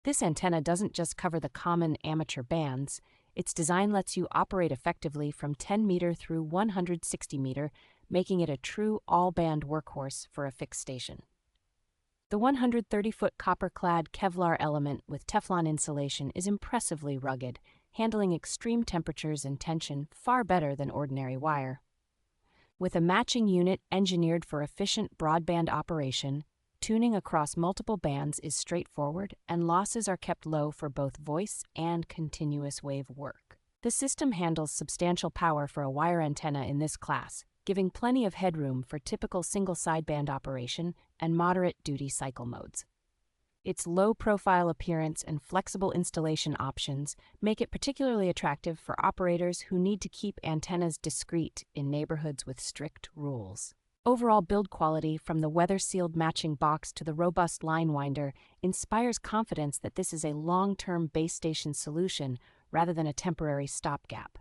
This antenna doesn't just cover the common amateur bands. Its design lets you operate effectively from 10 meter through 160 meter, making it a true all-band workhorse for a fixed station. The 130-foot copper-clad Kevlar element with Teflon insulation is impressively rugged, handling extreme temperatures and tension far better than ordinary wire. With a matching unit engineered for efficient broadband operation, tuning across multiple bands is straightforward and losses are kept low for both voice and continuous wave work. The system handles substantial power for a wire antenna in this class, giving plenty of headroom for typical single sideband operation and moderate duty cycle modes. Its low-profile appearance and flexible installation options make it particularly attractive for operators who need to keep antennas discreet in neighborhoods with strict rules. Overall build quality, from the weather-sealed matching box to the robust line winder, inspires confidence that this is a long-term base station solution rather than a temporary stopgap.